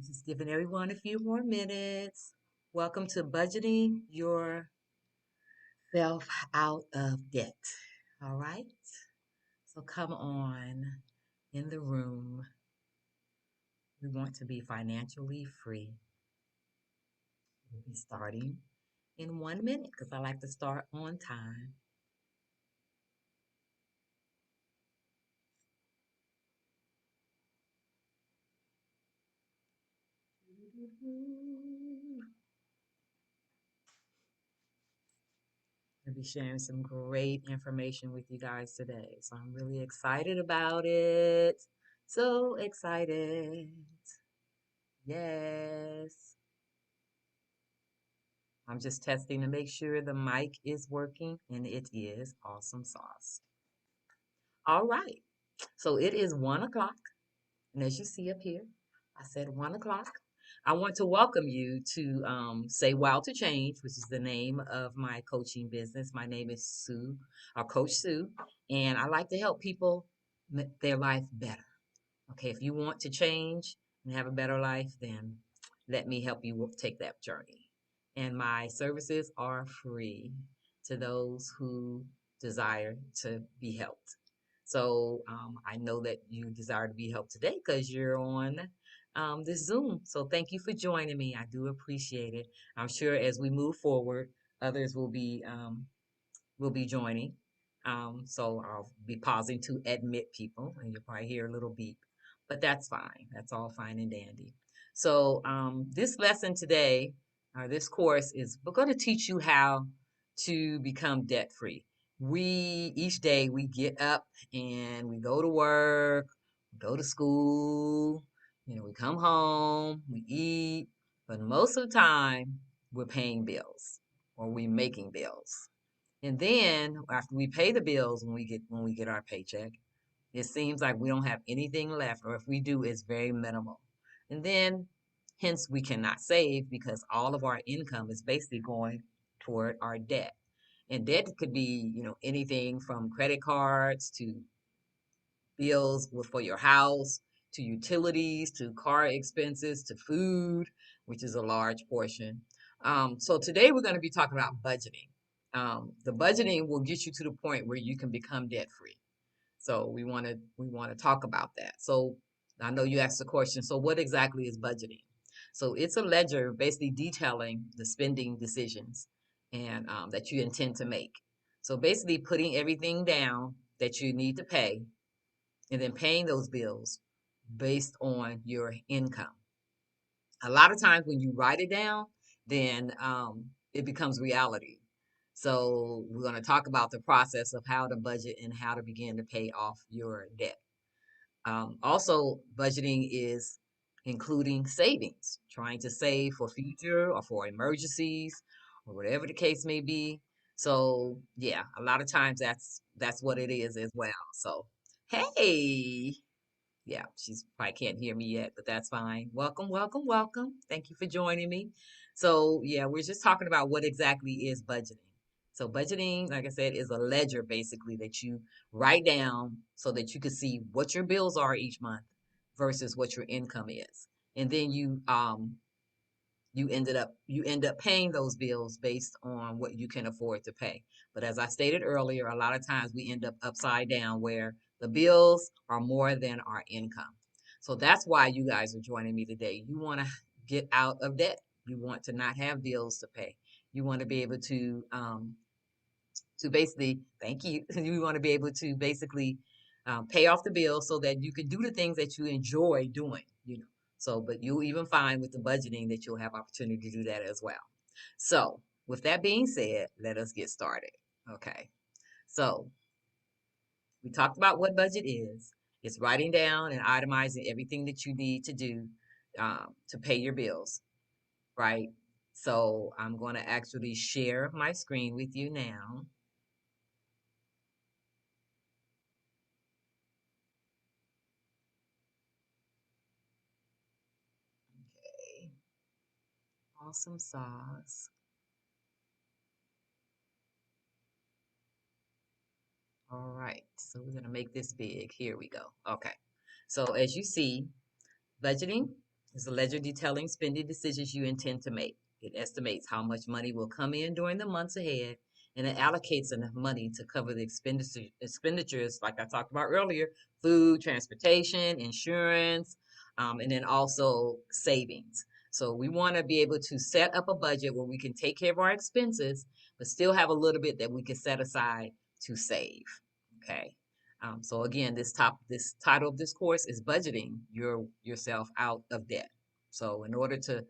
Just giving everyone a few more minutes. Welcome to Budgeting Yourself Out of Debt. All right. So come on in the room. We want to be financially free. We'll be starting in 1 minute because I like to start on time. I'll be sharing some great information with you guys today. So I'm really excited about it. So excited. Yes. I'm just testing to make sure the mic is working, and it is. Awesome sauce. All right. So it is 1 o'clock. And as you see up here, I said 1 o'clock. I want to welcome you to Say Wow to Change, which is the name of my coaching business. My name is Sue, or Coach Sue, and I like to help people make their life better. Okay, if you want to change and have a better life, then let me help you take that journey. And my services are free to those who desire to be helped. So I know that you desire to be helped today because you're on this Zoom. So thank you for joining me. I do appreciate it. I'm sure as we move forward, others will be joining. So I'll be pausing to admit people, and you'll probably hear a little beep, but that's fine. That's all fine and dandy. So this lesson today, or this course, is we're going to teach you how to become debt free. We each day we get up and we go to work, go to school. We come home, we eat, but most of the time we're paying bills or we're making bills. And then after we pay the bills when we get our paycheck, it seems like we don't have anything left, or if we do, it's very minimal. And then hence we cannot save because all of our income is basically going toward our debt. And debt could be, anything from credit cards to bills for your house, to utilities, to car expenses, to food, which is a large portion. So today we're going to be talking about budgeting. The budgeting will get you to the point where you can become debt free. So we want to talk about that. So I know you asked the question. So what exactly is budgeting? So it's a ledger basically detailing the spending decisions and that you intend to make. So basically putting everything down that you need to pay and then paying those bills based on your income. A lot of times when you write it down, then it becomes reality. So we're going to talk about the process of how to budget and how to begin to pay off your debt. Also, budgeting is including savings, trying to save for future or for emergencies or whatever the case may be. So yeah, a lot of times that's what it is as well. So hey, yeah, she's probably can't hear me yet, but that's fine. Welcome, welcome, welcome. Thank you for joining me. So, yeah, we're just talking about what exactly is budgeting. So, budgeting, like I said, is a ledger basically that you write down so that you can see what your bills are each month versus what your income is. And then you end up paying those bills based on what you can afford to pay. But as I stated earlier, a lot of times we end up upside down where the bills are more than our income. So that's why you guys are joining me today. You want to get out of debt. You want to not have bills to pay. You want to be able to basically, thank you. You want to be able to basically pay off the bill so that you can do the things that you enjoy doing. So, but you'll even find with the budgeting that you'll have opportunity to do that as well. So, with that being said, let us get started. Okay. So, we talked about what budget is. It's writing down and itemizing everything that you need to do to pay your bills, right? So, I'm going to actually share my screen with you now. Okay. Awesome sauce. All right, so we're gonna make this big. Here we go. Okay, so as you see, budgeting It's a ledger detailing spending decisions you intend to make. It estimates how much money will come in during the months ahead, and it allocates enough money to cover the expenditures, like I talked about earlier, food, transportation, insurance, and then also savings. So we want to be able to set up a budget where we can take care of our expenses, but still have a little bit that we can set aside to save. Okay. So again, this title of this course is budgeting yourself out of debt. So in order to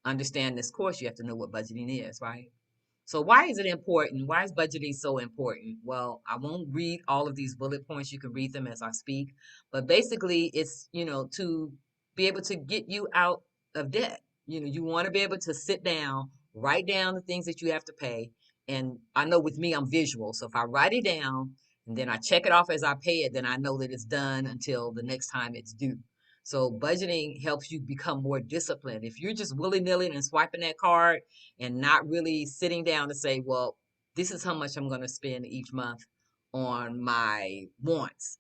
understand this course, you have to know what budgeting is, right? So why is it important? Why is budgeting so important? Well, I won't read all of these bullet points. You can read them as I speak. But basically, it's, to be able to get you out of debt. You want to be able to sit down, write down the things that you have to pay. And I know with me, I'm visual. So if I write it down and then I check it off as I pay it, then I know that it's done until the next time it's due. So budgeting helps you become more disciplined. If you're just willy-nilly and swiping that card and not really sitting down to say, well, this is how much I'm going to spend each month on my wants,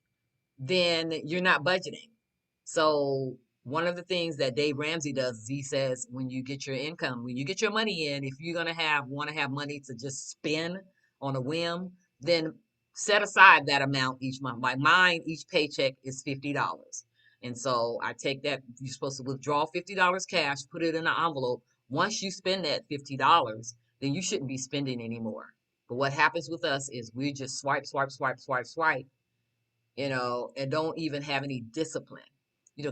then you're not budgeting. So one of the things that Dave Ramsey does is he says when you get your income, when you get your money in, if you're gonna want to have money to just spend on a whim, then set aside that amount each month. Like mine, each paycheck is $50. And so I take that, you're supposed to withdraw $50 cash, put it in an envelope. Once you spend that $50, then you shouldn't be spending anymore. But what happens with us is we just swipe, swipe, swipe, swipe, swipe, and don't even have any discipline.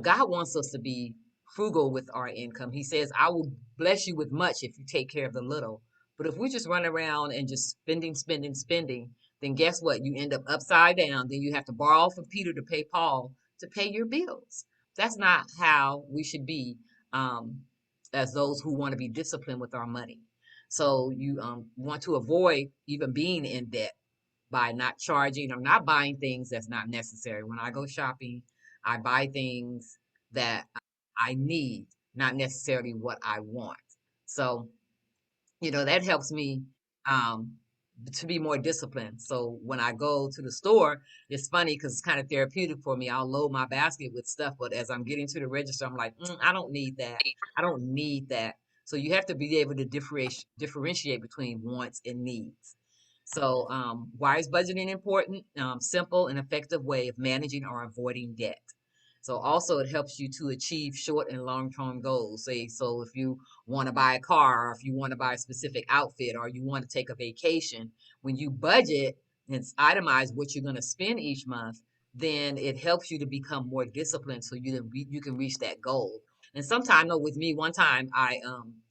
God wants us to be frugal with our income. He says, I will bless you with much if you take care of the little. But if we just run around and just spending, spending, spending, then guess what? You end up upside down. Then you have to borrow from Peter to pay Paul to pay your bills. That's not how we should be um, as those who want to be disciplined with our money. So you want to avoid even being in debt by not charging or not buying things that's not necessary. When I go shopping, I buy things that I need, not necessarily what I want. So, that helps me um, to be more disciplined. So when I go to the store, it's funny because it's kind of therapeutic for me. I'll load my basket with stuff, but as I'm getting to the register, I'm like, I don't need that. I don't need that. So you have to be able to differentiate between wants and needs. So, why is budgeting important? Simple and effective way of managing or avoiding debt. So also it helps you to achieve short and long-term goals. Say, so if you want to buy a car, or if you want to buy a specific outfit, or you want to take a vacation, when you budget and it's itemized what you're going to spend each month, then it helps you to become more disciplined so you can reach that goal. And sometimes, no, with me, one time I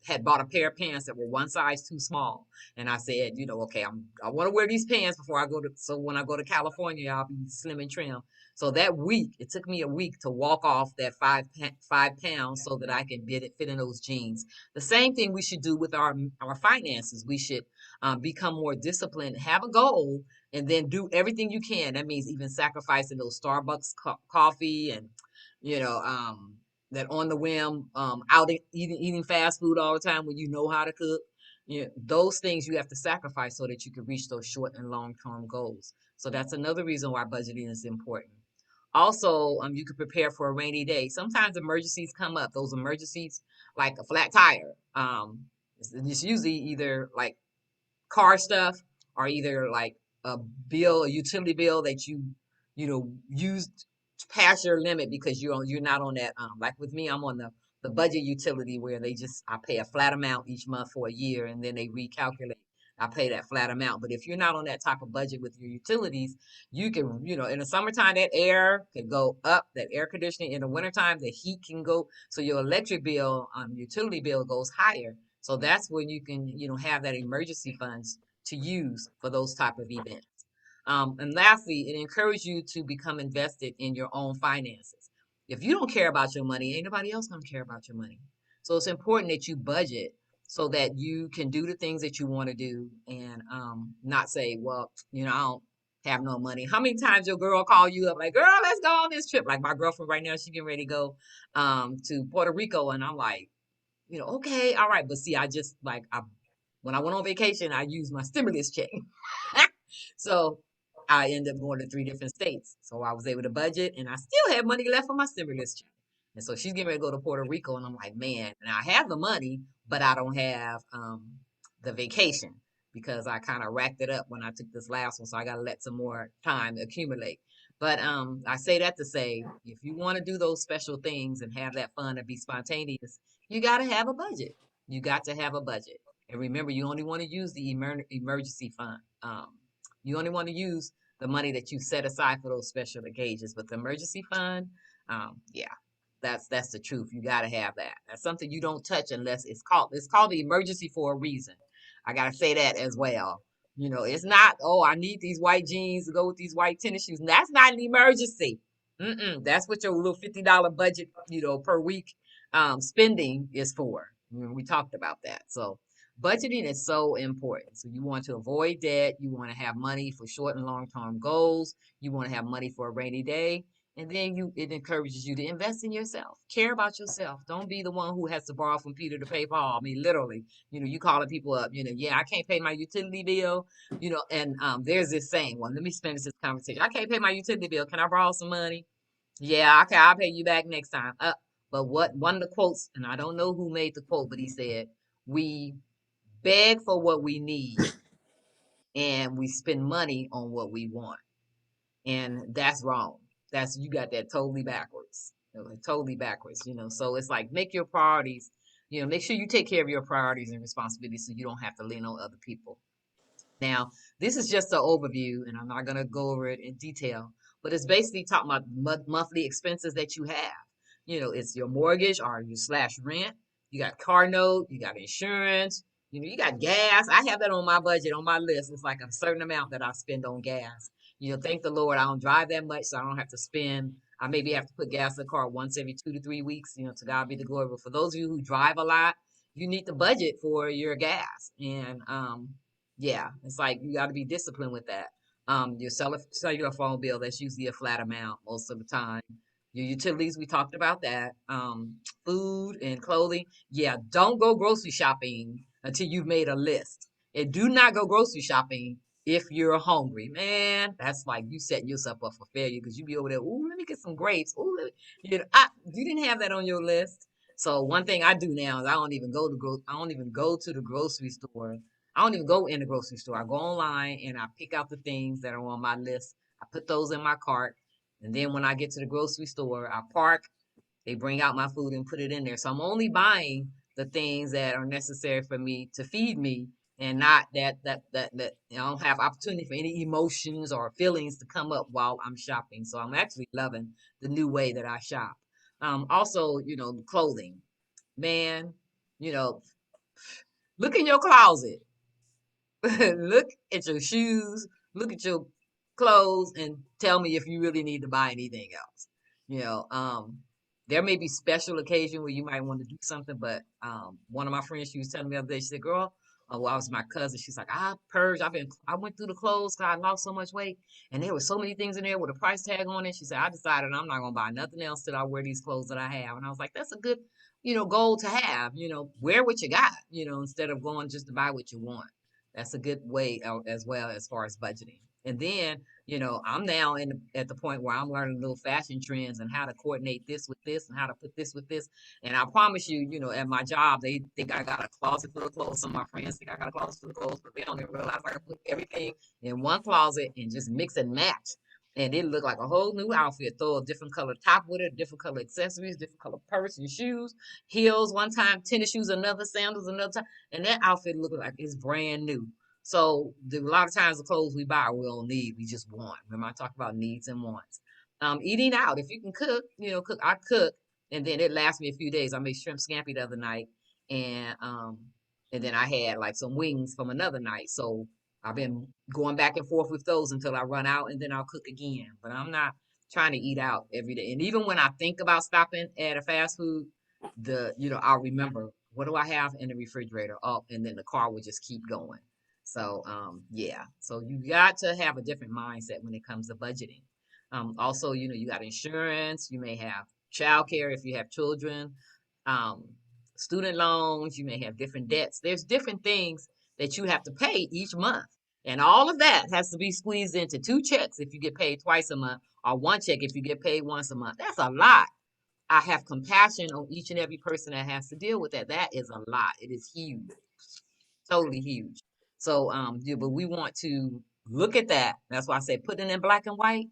had bought a pair of pants that were one size too small, and I said, okay, I want to wear these pants before I go to. So when I go to California, I'll be slim and trim. So that week, it took me a week to walk off that 5 pounds so that I can fit in those jeans. The same thing we should do with our finances. We should become more disciplined, have a goal, and then do everything you can. That means even sacrificing those Starbucks coffee and you know that on the whim out eating fast food all the time when you know how to cook. Those things you have to sacrifice so that you can reach those short and long term goals. So that's another reason why budgeting is important. Also, you can prepare for a rainy day. Sometimes emergencies come up. Those emergencies, like a flat tire, it's usually either like car stuff or either like a utility bill that used past your limit because you're not on that. Like with me, I'm on the budget utility where I pay a flat amount each month for a year and then they recalculate. I pay that flat amount. But if you're not on that type of budget with your utilities, you can, in the summertime, that air can go up, that air conditioning. In the wintertime, the heat can go. So your electric bill, utility bill goes higher. So that's when you can, have that emergency funds to use for those type of events. And lastly, it encourages you to become invested in your own finances. If you don't care about your money, ain't nobody else gonna care about your money. So it's important that you budget so that you can do the things that you want to do and not say, well, I don't have no money. How many times your girl call you up like, girl, let's go on this trip? Like my girlfriend right now, she getting ready to go to Puerto Rico, and I'm like, okay, all right. But see, I just like when I went on vacation, I used my stimulus check. So I ended up going to 3 different states. So I was able to budget and I still had money left for my stimulus check. And so she's getting ready to go to Puerto Rico, and I'm like, man, and I have the money, but I don't have the vacation because I kind of racked it up when I took this last one, so I got to let some more time accumulate. But I say that to say, if you want to do those special things and have that fun and be spontaneous, you got to have a budget. You got to have a budget. And remember, you only want to use the emergency fund. You only want to use the money that you set aside for those special occasions. But the emergency fund, yeah, that's the truth. You got to have that. That's something you don't touch unless it's called the emergency for a reason. I got to say that as well. You know, it's not, oh, I need these white jeans to go with these white tennis shoes. And that's not an emergency. That's what your little $50 budget, per week spending is for. We talked about that. So budgeting is so important. So you want to avoid debt. You want to have money for short and long term goals. You want to have money for a rainy day. And then it encourages you to invest in yourself. Care about yourself. Don't be the one who has to borrow from Peter to pay Paul. I mean, literally, you calling people up, yeah, I can't pay my utility bill, and there's this saying, well, let me finish this conversation. I can't pay my utility bill. Can I borrow some money? Yeah, okay, I'll pay you back next time. But what one of the quotes, and I don't know who made the quote, but he said, we beg for what we need and we spend money on what we want. And that's wrong. You got that totally backwards. Totally backwards, So it's like make your priorities, make sure you take care of your priorities and responsibilities so you don't have to lean on other people. Now, this is just an overview, and I'm not going to go over it in detail, but it's basically talking about monthly expenses that you have. It's your mortgage or your slash rent. You got car note, you got insurance, you got gas. I have that on my budget, on my list. It's like a certain amount that I spend on gas. Thank the Lord, I don't drive that much, so I don't have to spend. I maybe have to put gas in the car once every 2 to 3 weeks. To God be the glory. But for those of you who drive a lot, you need to budget for your gas. And yeah, it's like you got to be disciplined with that. Your cellular phone bill, that's usually a flat amount most of the time. Your utilities, we talked about that. Food and clothing. Yeah, don't go grocery shopping until you've made a list. And do not go grocery shopping if you're hungry. Man, that's like you setting yourself up for failure because you be over there, ooh, let me get some grapes. Ooh, you didn't have that on your list. So one thing I do now is I don't even go to the grocery store. I don't even go in the grocery store. I go online and I pick out the things that are on my list. I put those in my cart. And then when I get to the grocery store, I park, they bring out my food and put it in there. So I'm only buying the things that are necessary for me to feed me and not that I don't have opportunity for any emotions or feelings to come up while I'm shopping. So I'm actually loving the new way that I shop. Also, clothing. Man, you know, look in your closet. Look at your shoes, look at your clothes, and tell me if you really need to buy anything else. You know, there may be special occasion where you might want to do something, but one of my friends, she was telling me the other day, she said, "Girl, well, I was my cousin. She's like, I went through the clothes because I lost so much weight, and there were so many things in there with a price tag on it." She said, "I decided I'm not gonna buy nothing else till I wear these clothes that I have." And I was like, "That's a good, goal to have. Wear what you got. Instead of going just to buy what you want." That's a good way as well as far as budgeting. And then, I'm now at the point where I'm learning little fashion trends and how to coordinate this with this and how to put this with this. And I promise you, at my job, they think I got a closet full of clothes. Some of my friends think I got a closet full of clothes, but they don't even realize I can put everything in one closet and just mix and match. And it looked like a whole new outfit. Throw a different color top with it, different color accessories, different color purse and shoes, heels one time, tennis shoes another, sandals another time, and that outfit looked like it's brand new. So a lot of times the clothes we buy we don't need, we just want. Remember I talked about needs and wants. Eating out, if you can cook, cook. I cook, and then it lasts me a few days. I made shrimp scampi the other night, and then I had like some wings from another night. So I've been going back and forth with those until I run out, and then I'll cook again. But I'm not trying to eat out every day. And even when I think about stopping at a fast food, I'll remember what do I have in the refrigerator? Oh, and then the car will just keep going. So yeah. So you got to have a different mindset when it comes to budgeting. Also, you got insurance, you may have childcare if you have children, um, student loans, you may have different debts. There's different things that you have to pay each month. And all of that has to be squeezed into two checks if you get paid twice a month, or one check if you get paid once a month. That's a lot. I have compassion on each and every person that has to deal with that. That is a lot. It is huge, totally huge. So, yeah, but we want to look at that. That's why I say put it in black and white.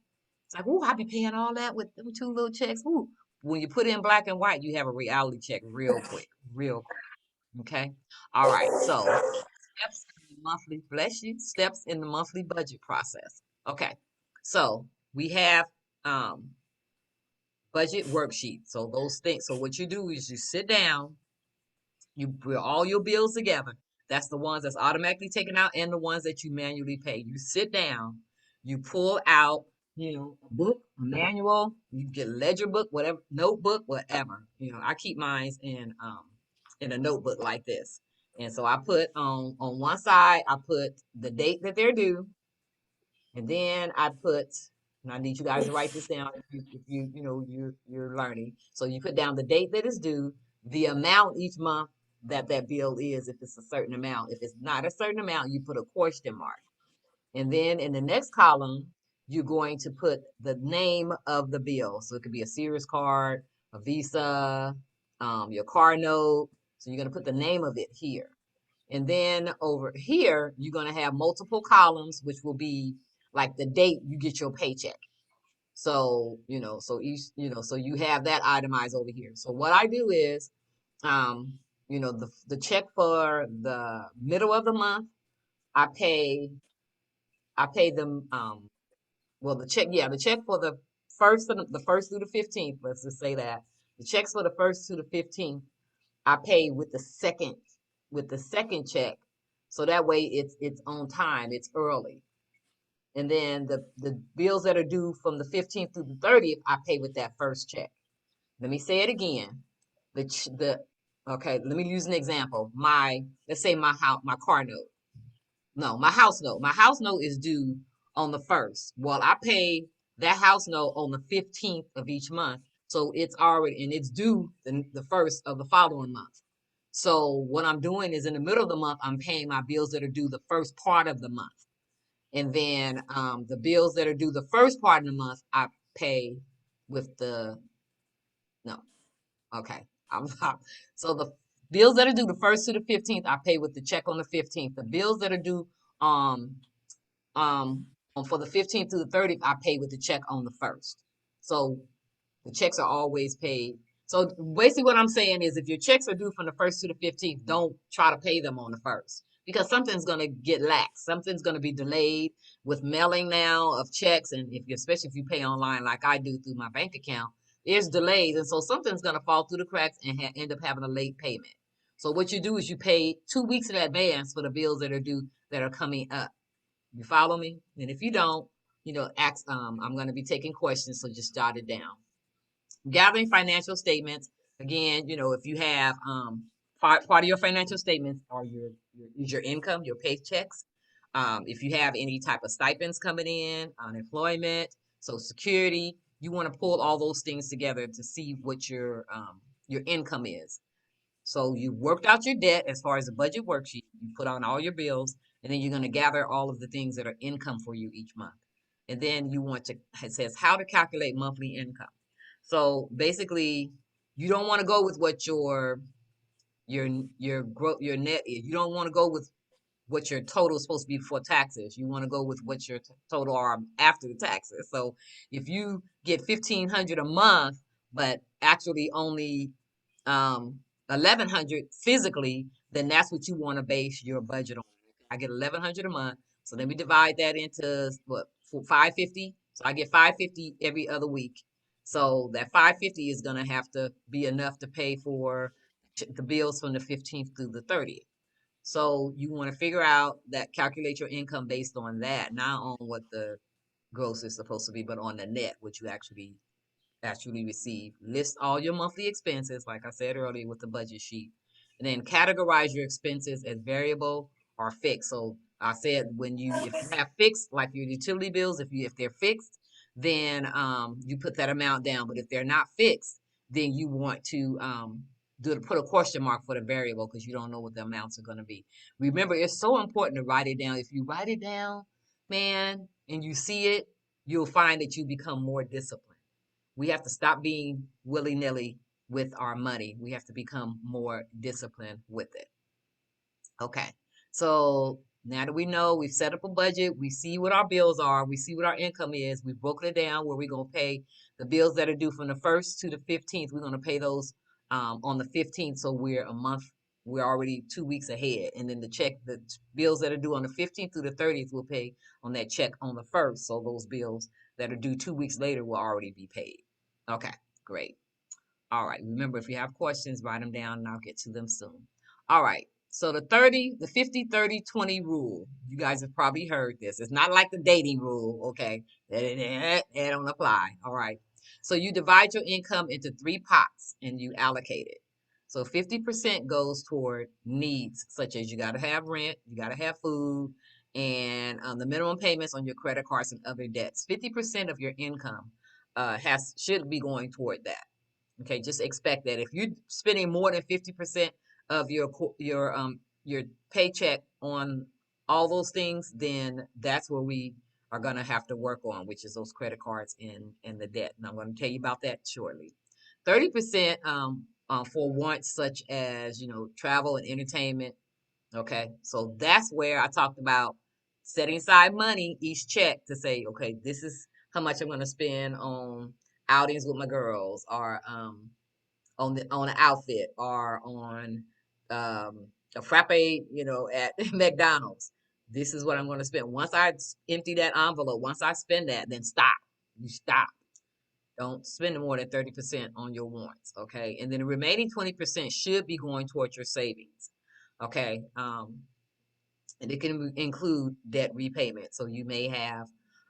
It's like, ooh, I be paying all that with them two little checks. Ooh, when you put it in black and white, you have a reality check real quick, real quick. Okay. All right. So steps in the monthly, bless you, steps in the monthly budget process. Okay. So we have um budget worksheet. So those things. So what you do is you sit down, you put all your bills together. That's the ones that's automatically taken out and the ones that you manually pay. You sit down, you pull out, a book, a manual, you get a ledger book, whatever, notebook, whatever. I keep mine in a notebook like this. And so I put on one side, I put the date that they're due, and then I put, and I need you guys to write this down if you're learning. So you put down the date that is due, the amount each month that bill is, if it's a certain amount. If it's not a certain amount, you put a question mark. And then in the next column, you're going to put the name of the bill. So it could be a Sears card, a Visa, your car note. So you're going to put the name of it here. And then over here, you're going to have multiple columns, which will be like the date you get your paycheck. So, so you have that itemized over here. So what I do is, um, the check for the middle of the month, I pay, I pay them, well, the check for the first through the 15th, let's just say that. The checks for the first to the 15th, I pay with the second check. So that way it's on time, it's early. And then the bills that are due from the 15th through the 30th, I pay with that first check. Let me say it again. The okay, let me use an example. Let's say my car note. No, my house note. My house note is due on the first. Well, I pay that house note on the 15th of each month. So it's due the first of the following month. So what I'm doing is in the middle of the month, I'm paying my bills that are due the first part of the month. And then the bills that are due the first part of the month, I pay with no, okay. So the bills that are due the first to the 15th, I pay with the check on the 15th. The bills that are due um, for the 15th to the 30th, I pay with the check on the first. So the checks are always paid. So basically what I'm saying is if your checks are due from the first to the 15th, don't try to pay them on the first because something's going to get lax. Something's going to be delayed with mailing now of checks. And especially if you pay online like I do through my bank account, there's delays. And so something's going to fall through the cracks and end up having a late payment. So what you do is you pay 2 weeks in advance for the bills that are due that are coming up. You follow me? And if you don't, I'm going to be taking questions, so just jot it down. Gathering financial statements. Again, if you have part of your financial statements are your income, your paychecks. If you have any type of stipends coming in, unemployment, Social Security, you want to pull all those things together to see what your income is. So you worked out your debt as far as the budget worksheet. You put on all your bills, and then you're going to gather all of the things that are income for you each month. And then it says how to calculate monthly income. So basically, you don't want to go with what your your net is. You don't want to go with what your total is supposed to be before taxes. You want to go with what your total are after the taxes. So if you get 1,500 a month, but actually only 1,100 physically, then that's what you want to base your budget on. I get 1,100 a month, so let me divide that into what 550. So I get 550 every other week. So that 550 is gonna have to be enough to pay for the bills from the 15th through the 30th. So you want to figure out that, calculate your income based on that, not on what the gross is supposed to be, but on the net, what you actually receive. List all your monthly expenses, like I said earlier with the budget sheet, and then categorize your expenses as variable or fixed. So I said if you have fixed, like your utility bills, if they're fixed, then you put that amount down. But if they're not fixed, then you want to put a question mark for the variable because you don't know what the amounts are going to be. Remember, it's so important to write it down. If you write it down, man, and you see it, you'll find that you become more disciplined. We have to stop being willy-nilly with our money. We have to become more disciplined with it. Okay. So now that we know, we've set up a budget, we see what our bills are, we see what our income is, we've broken it down where we're going to pay the bills that are due from the 1st to the 15th. We're going to pay those on the 15th. So we're already 2 weeks ahead. And then the bills that are due on the 15th through the 30th, we'll pay on that check on the 1st. So those bills that are due 2 weeks later will already be paid. Okay, great. All right. Remember, if you have questions, write them down and I'll get to them soon. All right. So the 50, 30, 20 rule. You guys have probably heard this. It's not like the dating rule, okay? That don't apply. All right. So you divide your income into three pots and you allocate it. So 50% goes toward needs, such as you got to have rent, you got to have food, and the minimum payments on your credit cards and other debts. 50% of your income should be going toward that. Okay, just expect that if you're spending more than 50% of your paycheck on all those things, then that's where we are going to have to work on, which is those credit cards and the debt. And I'm going to tell you about that shortly. 30% for wants such as travel and entertainment. Okay, so that's where I talked about setting aside money each check to say, okay, this is how much I'm going to spend on outings with my girls, or on an outfit, or on a frappe, at McDonald's. This is what I'm going to spend. Once I empty that envelope, once I spend that, then stop. You stop. Don't spend more than 30% on your wants, okay? And then the remaining 20% should be going towards your savings, okay? And it can include debt repayment. So you may have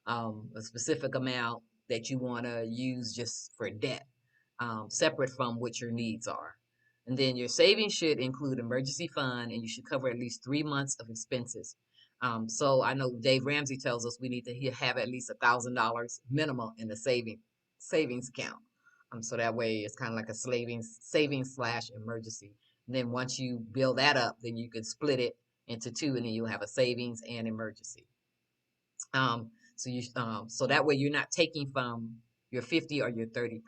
a specific amount that you want to use just for debt, separate from what your needs are. And then your savings should include emergency fund, and you should cover at least 3 months of expenses. So I know Dave Ramsey tells us we need to have at least $1,000 minimum in the savings account. So that way it's kind of like a savings slash emergency. And then once you build that up, then you can split it into two, and then you'll have a savings and emergency. So that way you're not taking from your 50 or your 30%.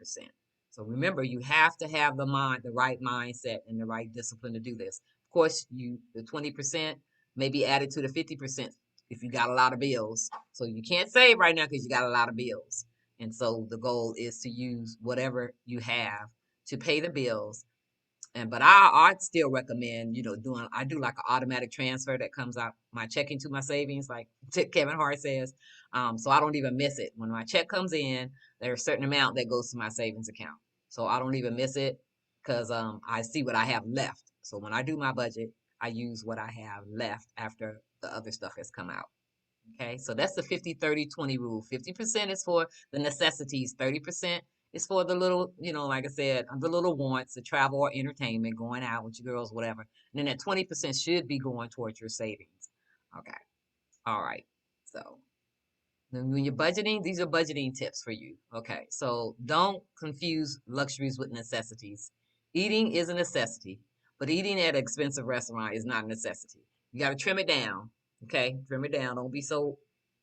So remember, you have to have the right mindset and the right discipline to do this. Of course, the 20% may be added to the 50% if you got a lot of bills. So you can't save right now because you got a lot of bills. And so the goal is to use whatever you have to pay the bills. But I'd still recommend, I do like an automatic transfer that comes out my checking to my savings, like Kevin Hart says. So I don't even miss it. When my check comes in, there's a certain amount that goes to my savings account. So I don't even miss it because I see what I have left. So when I do my budget, I use what I have left after the other stuff has come out. Okay, so that's the 50, 30, 20 rule. 50% is for the necessities, 30% is for the little, like I said, the little wants, the travel or entertainment, going out with your girls, whatever. And then that 20% should be going towards your savings. Okay, all right. So when you're budgeting, these are budgeting tips for you. Okay, so don't confuse luxuries with necessities. Eating is a necessity, but eating at an expensive restaurant is not a necessity. You got to trim it down. Okay, trim it down. Don't be so.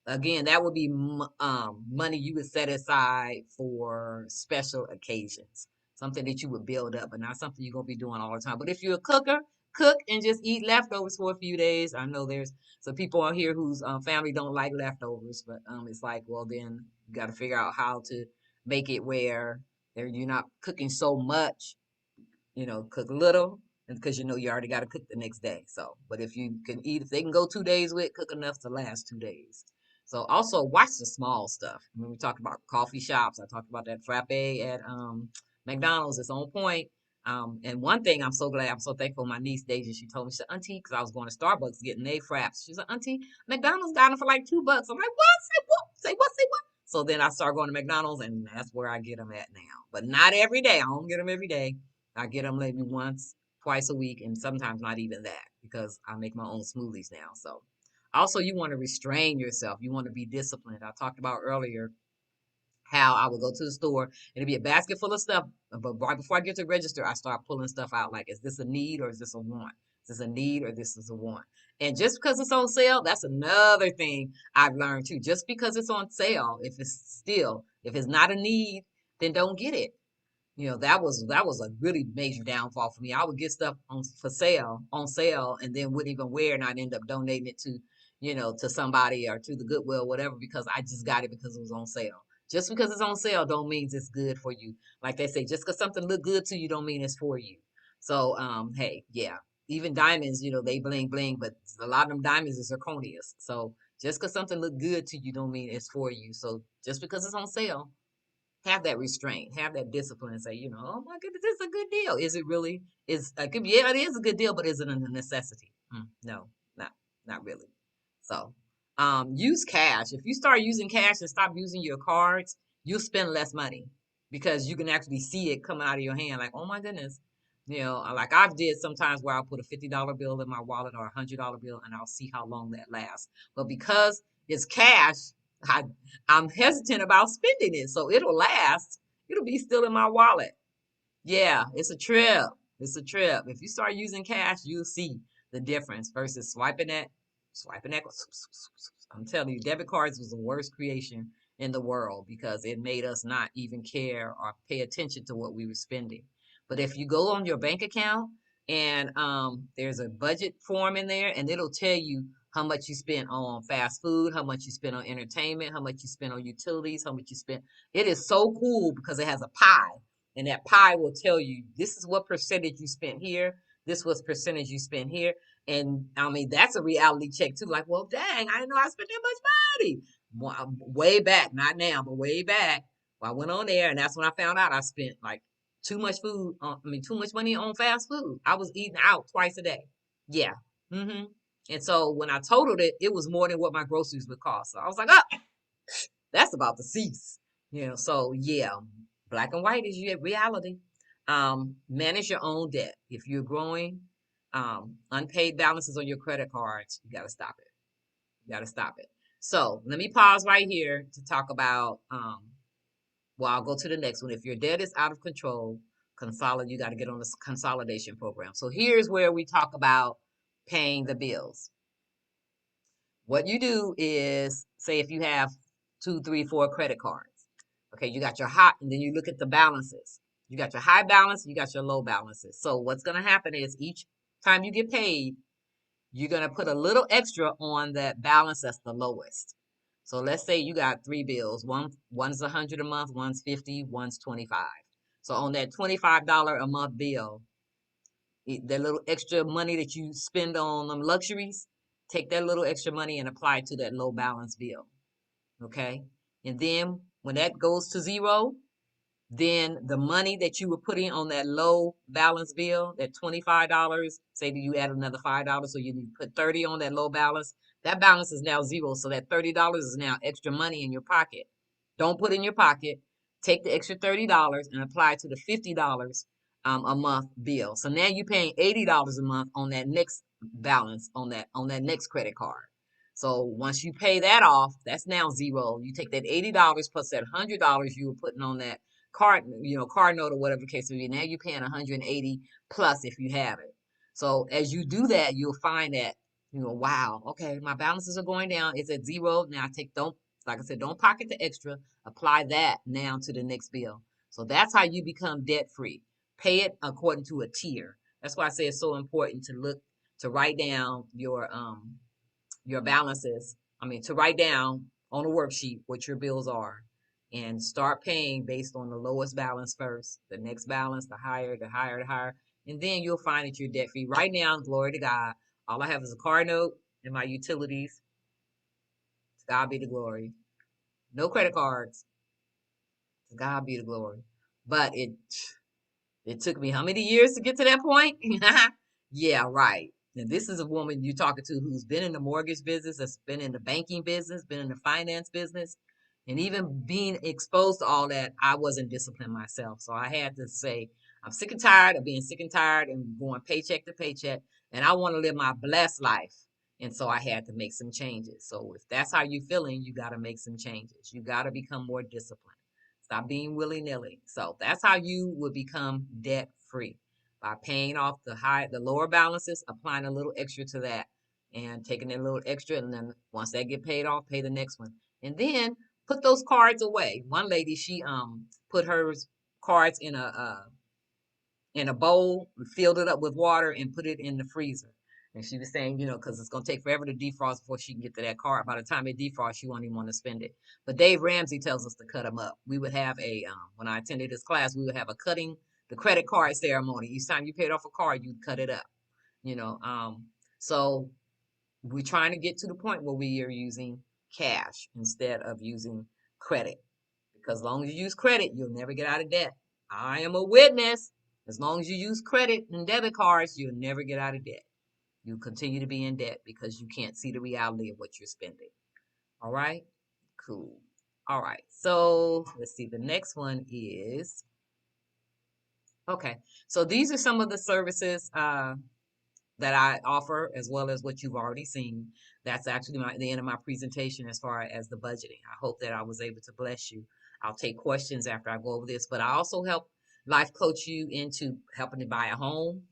Again, that would be money you would set aside for special occasions, something that you would build up, but not something you're gonna be doing all the time. But if you're a cooker, cook and just eat leftovers for a few days. I know there's some people on here whose family don't like leftovers, but it's like, well, then you got to figure out how to make it where you're not cooking so much. Cook little, and because you already got to cook the next day. So, but if you can eat, if they can go 2 days with, cook enough to last 2 days. So also watch the small stuff. When we talked about coffee shops, I talked about that frappe at McDonald's. It's on point. And one thing I'm so glad, I'm so thankful. My niece Deja, she told me, she said, "Auntie," because I was going to Starbucks getting a fraps. She said, "Auntie, McDonald's got them for like $2." I'm like, "What? Say what? Say what? Say what?" So then I started going to McDonald's, and that's where I get them at now. But not every day. I don't get them every day. I get them maybe once, twice a week, and sometimes not even that because I make my own smoothies now. So also, you want to restrain yourself. You want to be disciplined. I talked about earlier how I would go to the store and it'd be a basket full of stuff. But right before I get to the register, I start pulling stuff out. Like, is this a need or is this a want? Is this a need or this is a want? And just because it's on sale, that's another thing I've learned too. Just because it's on sale, if it's not a need, then don't get it. That was a really major downfall for me. I would get stuff on sale, and then wouldn't even wear, and I'd end up donating it to, to somebody or to the Goodwill, whatever, because I just got it because it was on sale. Just because it's on sale don't mean it's good for you. Like they say, just because something look good to you don't mean it's for you. So, hey, yeah, even diamonds, they bling bling, but a lot of them diamonds is zirconious. So just because something look good to you don't mean it's for you. So just because it's on sale, have that restraint, have that discipline, and say, oh my goodness, this is a good deal. Is it really? Yeah, it is a good deal, but is it a necessity? No, not really. So, use cash. If you start using cash and stop using your cards, you'll spend less money because you can actually see it coming out of your hand. Like, oh my goodness, like I've did sometimes where I'll put a $50 bill in my wallet or $100 bill, and I'll see how long that lasts. But because it's cash, I I'm hesitant about spending it, so it'll last. It'll be still in my wallet. Yeah, it's a trip. It's a trip. If you start using cash, you'll see the difference versus swiping that. I'm telling you, debit cards was the worst creation in the world because it made us not even care or pay attention to what we were spending. But if you go on your bank account and there's a budget form in there, and it'll tell you how much you spent on fast food, how much you spent on entertainment, how much you spent on utilities, how much you spent. It is so cool because it has a pie, and that pie will tell you this is what percentage you spent here, this was percentage you spent here. And I mean, that's a reality check too. Like, well, dang, I didn't know I spent that much money. Way back, not now, but way back. Well, I went on there, and that's when I found out I spent like too much money on fast food. I was eating out twice a day. Yeah. hmm And so when I totaled it, it was more than what my groceries would cost. So I was like, oh, that's about to cease. So yeah, black and white is your reality. Manage your own debt. If you're growing, unpaid balances on your credit cards, you got to stop it. You got to stop it. So let me pause right here to talk about. Well, I'll go to the next one. If your debt is out of control, you got to get on this consolidation program. So here's where we talk about paying the bills. What you do is, say if you have 2, 3, 4 credit cards. Okay, you got your high, and then you look at the balances. You got your high balance, you got your low balances. So what's going to happen is each time you get paid, you're going to put a little extra on that balance that's the lowest. So let's say you got 3 bills. One's 100 a month, one's 50, one's 25. So on that $25 a month bill, that little extra money that you spend on them luxuries, take that little extra money and apply it to that low balance bill. Okay. And then when that goes to zero, then the money that you were putting on that low balance bill, that $25, say that you add another $5, so you put 30 on that low balance, that balance is now zero. So that $30 is now extra money in your pocket. Don't put in your pocket. Take the extra $30 and apply it to the $50 a month bill. So now you're paying $80 a month on that next balance on that next credit card. So once you pay that off, that's now zero. You take that $80 plus that $100 you were putting on that card note or whatever the case may be. Now you're paying 180 plus if you have it. So as you do that, you'll find that, wow, okay, my balances are going down. It's at zero. Now like I said, don't pocket the extra. Apply that now to the next bill. So that's how you become debt free. Pay it according to a tier. That's why I say it's so important to write down your balances. I mean, to write down on a worksheet what your bills are and start paying based on the lowest balance first, the next balance, the higher, the higher, the higher. And then you'll find that you're debt free. Right now, glory to God, all I have is a car note and my utilities. To God be the glory. No credit cards. To God be the glory. But it took me how many years to get to that point? Yeah, right. And this is a woman you're talking to who's been in the mortgage business, has been in the banking business, been in the finance business, and even being exposed to all that, I wasn't disciplined myself. So I had to say, I'm sick and tired of being sick and tired and going paycheck to paycheck, and I want to live my blessed life. And so I had to make some changes. So if that's how you're feeling, you got to make some changes. You got to become more disciplined. Stop being willy-nilly. So that's how you would become debt free, by paying off the lower balances, applying a little extra to that, and taking a little extra, and then once that get paid off, pay the next one. And then put those cards away. One lady, she put her cards in a bowl, filled it up with water, and put it in the freezer. And she was saying, because it's going to take forever to defrost before she can get to that card. By the time it defrosts, she won't even want to spend it. But Dave Ramsey tells us to cut them up. We would have when I attended this class, we would have a cutting the credit card ceremony. Each time you paid off a card, you'd cut it up, you know. So we're trying to get to the point where we are using cash instead of using credit. Because as long as you use credit, you'll never get out of debt. I am a witness. As long as you use credit and debit cards, you'll never get out of debt. You continue to be in debt because you can't see the reality of what you're spending. All right? Cool. All right. So let's see. The next one is okay. So these are some of the services that I offer, as well as what you've already seen. That's actually the end of my presentation as far as the budgeting. I hope that I was able to bless you. I'll take questions after I go over this, but I also help life coach you into helping to buy a home,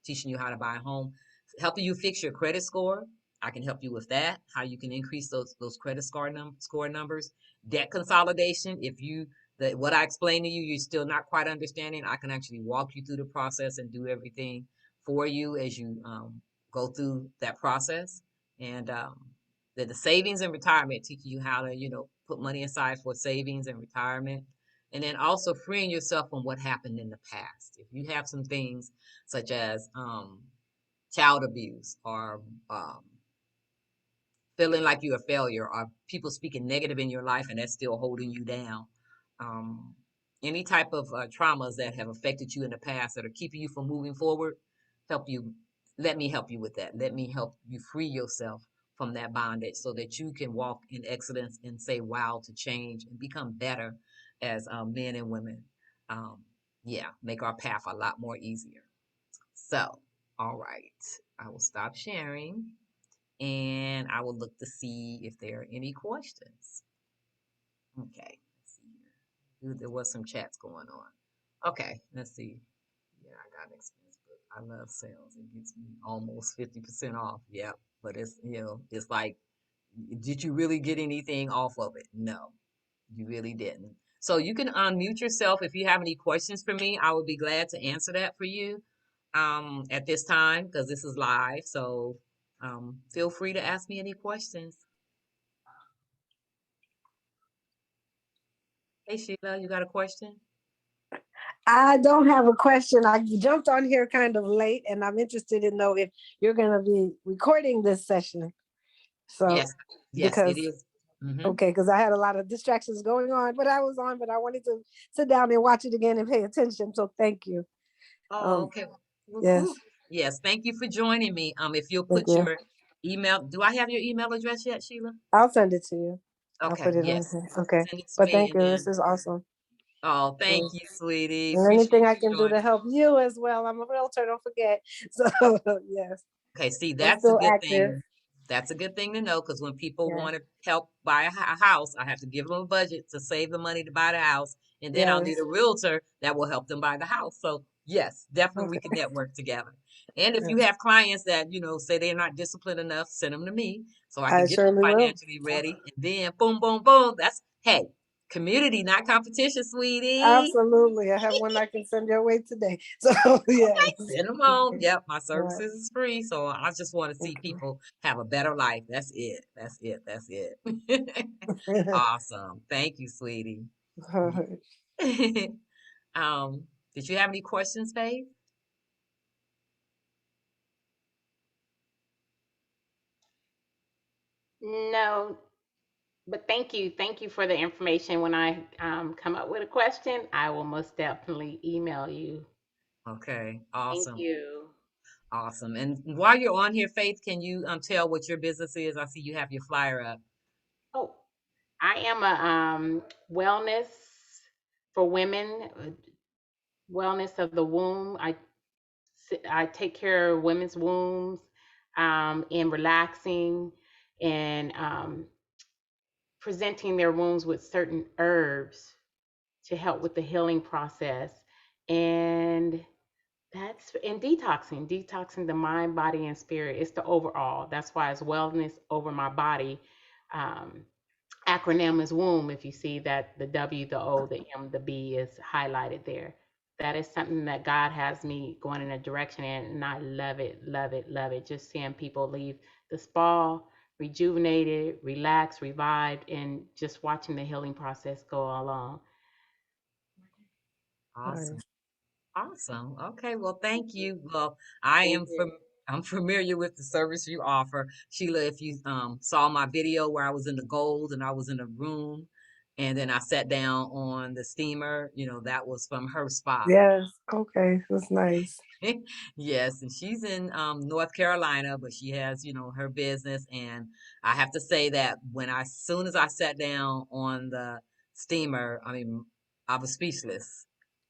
teaching you how to buy a home, helping you fix your credit score. I can help you with that, how you can increase those credit score numbers, debt consolidation. If what I explained to you, you're still not quite understanding, I can actually walk you through the process and do everything for you as you go through that process. And the savings and retirement teaching you how to, put money aside for savings and retirement. And then also freeing yourself from what happened in the past. If you have some things such as child abuse or feeling like you're a failure or people speaking negative in your life and that's still holding you down. Um, any type of traumas that have affected you in the past that are keeping you from moving forward, let me help you with that. Let me help you free yourself from that bondage so that you can walk in excellence and say wow to change and become better as men and women. Um, yeah, make our path a lot more easier. So, all right, I will stop sharing and I will look to see if there are any questions. Okay, let's see here. There was some chats going on. Okay, let's see. Yeah, I got an expense book. I love sales. It gets me almost 50% off. Yeah, but it's like, did you really get anything off of it? No, you really didn't. So you can unmute yourself if you have any questions for me. I would be glad to answer that for you at this time because this is live. So feel free to ask me any questions. Hey Sheila, you got a question? I don't have a question. I jumped on here kind of late, and I'm interested to know if you're going to be recording this session. So, Yes, yes, it because is. Mm-hmm. okay, because I had a lot of distractions going on, but I was on, but I wanted to sit down and watch it again and pay attention. So, thank you. Oh, Um, okay. Well, yes, cool. Yes, thank you for joining me. If you'll thank put you. your email, do I have your email address yet, Sheila? I'll send it to you. I'll Okay, put it on yes. here. Okay, Send it to but me thank and you. This then, is awesome. oh, thank Mm. you, sweetie. And Appreciate anything I you can do to joining. help you as well. I'm a realtor. Don't forget. So, yes, Okay, see, I'm that's a still good active. thing. That's a good thing to know because when people Yeah. want to help buy a house, I have to give them a budget to save the money to buy the house, and then I'll need Yes. a realtor that will help them buy the house. So yes, definitely we Okay. can network together. And if you Yes. have clients that say they're not disciplined enough, send them to me so I can I get them surely will. financially ready. And then boom, boom, boom. That's hey, community, not competition, sweetie. Absolutely. I have one I can send your way today. So, yes. Send them on. Yep, my All right. services is free, so I just want to see Okay. people have a better life. That's it. That's it. That's it. Awesome. Thank you, sweetie. All right. um, did you have any questions, Faith? No, but thank you. Thank you for the information. When I come up with a question, I will most definitely email you. Okay, Thank awesome, you. awesome. And while you're on here, Faith, can you tell what your business is? I see you have your flyer up. Oh, I am a wellness for women, wellness of the womb. I take care of women's wombs in relaxing and presenting their wombs with certain herbs to help with the healing process. And that's and detoxing the mind, body, and spirit. It's the overall. That's why it's wellness over my body. Um, acronym is womb. If you see that the W, the O, the M, the B is highlighted there. That is something that God has me going in a direction in, and I love it, love it, love it. Just seeing people leave the spa rejuvenated, relaxed, revived, and just watching the healing process go along. Awesome. Nice. Awesome. Okay. Well, thank you. Well, I Thank am you. I'm familiar with the service you offer. Sheila, if you saw my video where I was in the gold and I was in a room and then I sat down on the steamer, that was from her spa. Yes. Okay. That's nice. Yes, and she's in North Carolina, but she has, her business. And I have to say that soon as I sat down on the steamer, I mean, I was speechless.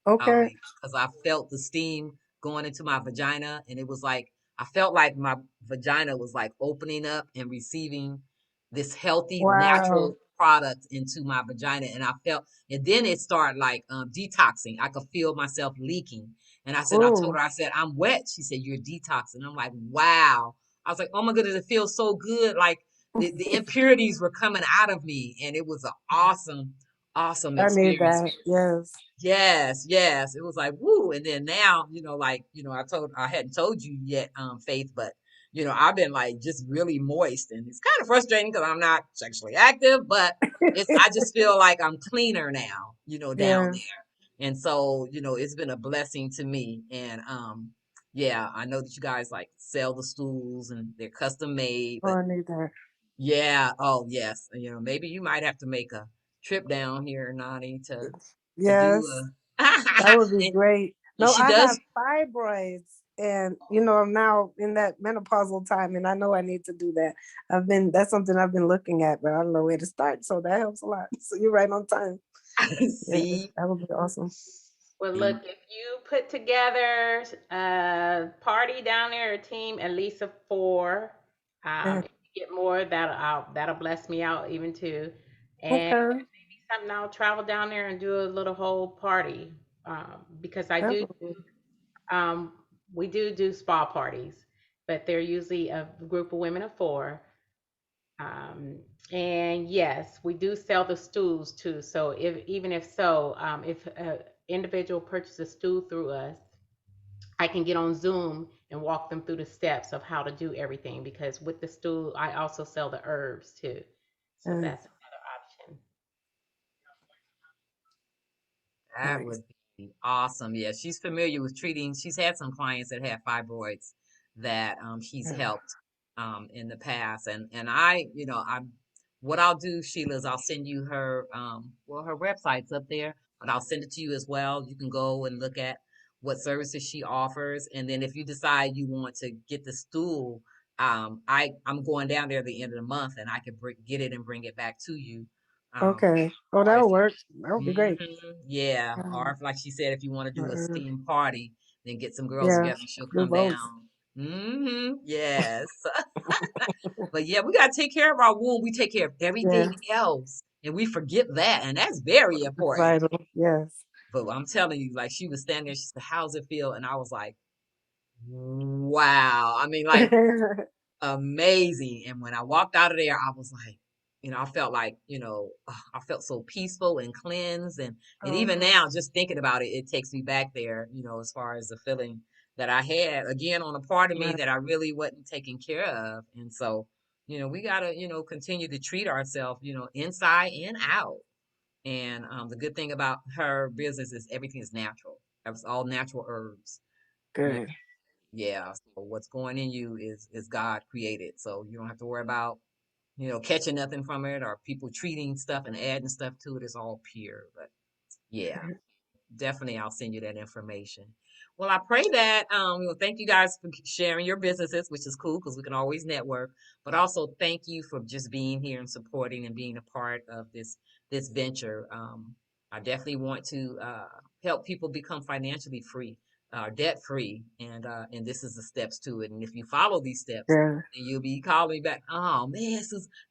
I Okay. mean, because I felt the steam going into my vagina, and it was like I felt like my vagina was like opening up and receiving this healthy, Wow. natural product into my vagina, and and then it started like detoxing. I could feel myself leaking, and I told Oh, her, I said, I'm wet. She said, you're detoxing. I'm like, wow. I was like, oh my goodness, it feels so good. Like the impurities were coming out of me, and it was an awesome, awesome I need experience. that. Yes. Yes, yes. It was like, woo. And then now, I hadn't told you yet, Faith, but I've been like just really moist, and it's kind of frustrating because I'm not sexually active, but I just feel like I'm cleaner now, down Yes. there. And so, it's been a blessing to me. And yeah, I know that you guys like sell the stools and they're custom made, Oh, but I need that. yeah, oh yes. Maybe you might have to make a trip down here, Nani, to do Yes. a That would be and, great. and No, she I have does. fibroids and I'm now in that menopausal time and I know I need to do that. That's something I've been looking at, but I don't know where to start. So that helps a lot. So you're right on time. Yes, See, that would be awesome. Well, look, and if you put together a party down there, a team at least of four, Yeah. if you get more, that'll bless me out even too. And Okay. maybe something I'll travel down there and do a little whole party, because I That do. would be Um, we do spa parties, but they're usually a group of women of four. Um, and yes, we do sell the stools too. So if an individual purchases a stool through us, I can get on Zoom and walk them through the steps of how to do everything. Because with the stool, I also sell the herbs too. So nice. that's another option. that Nice. would be awesome. Yeah, she's familiar with treating. She's had some clients that have fibroids that she's Yeah. helped in the past, and I what I'll do, Sheila, is I'll send you her her website's up there, but I'll send it to you as well. You can go and look at what services she offers, and then if you decide you want to get the stool, I'm going down there at the end of the month, and I can get it and bring it back to you. Okay. Oh, Or if that'll work. That would be great. yeah, or Um, if, like she said, if you want to do a uh, steam party, then get some girls yeah. together and she'll Do come both. down. Yes. But yeah, we gotta take care of our womb. We take care of Yeah. everything else, and we forget that, and that's very It's important. vital. Yes. But I'm telling you, like she was standing there, she said, "How's it feel?" And I was like, "Wow!" I mean, like amazing. And when I walked out of there, I was like, I felt like, I felt so peaceful and cleansed. And even Oh, now, just thinking about it, it takes me back there, as far as the feeling that I had again on a part of me right. that I really wasn't taking care of. And so, we gotta, continue to treat ourselves, inside and out. And the good thing about her business is everything is natural. It's all natural herbs. Good. Yeah, so what's going in you is God created. So you don't have to worry about, catching nothing from it or people treating stuff and adding stuff to it. It's all pure. But yeah, Good. definitely I'll send you that information. Well, I pray that thank you guys for sharing your businesses, which is cool because we can always network. But also thank you for just being here and supporting and being a part of this venture. I definitely want to help people become financially free, debt free, and this is the steps to it. And if you follow these steps, Yeah. then you'll be calling me back. Oh man,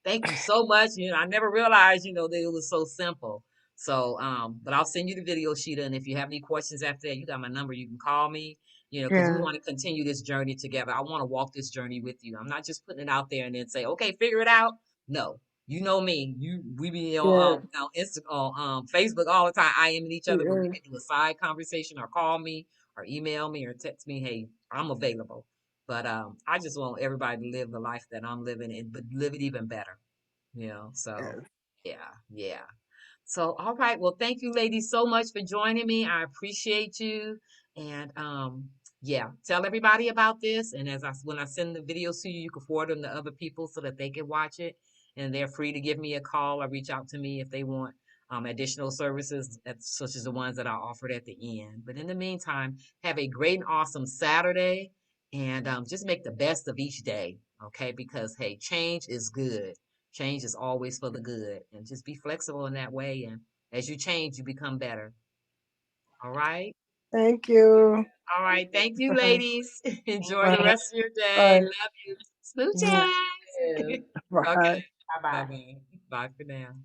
thank you so much. I never realized, that it was so simple. So, but I'll send you the video, Sheeta, and if you have any questions after that, you got my number. You can call me, because we Yeah. want to continue this journey together. I want to walk this journey with you. I'm not just putting it out there and then say, okay, figure it out. No, You know me. We be Yeah. on Facebook all the time. I am each other, but we Yeah. can do a side conversation or call me or email me or text me. Hey, I'm available. But I just want everybody to live the life that I'm living and but live it even better. You know. So Yeah. yeah, yeah. So, all right. Well, thank you, ladies, so much for joining me. I appreciate you. And yeah, tell everybody about this. And when I send the videos to you, you can forward them to other people so that they can watch it. And they're free to give me a call or reach out to me if they want additional services, such as the ones that I offered at the end. But in the meantime, have a great and awesome Saturday, and just make the best of each day. Okay, because hey, change is good. Change is always for the good, and just be flexible in that way. And as you change, you become better. All right. Thank you. All right. Thank you, Bye. ladies. Enjoy the Bye. rest of your day. Bye. Love you. Mhm. Smooches. Yes. Okay. Bye. Bye Bye bye. bye. Bye for now.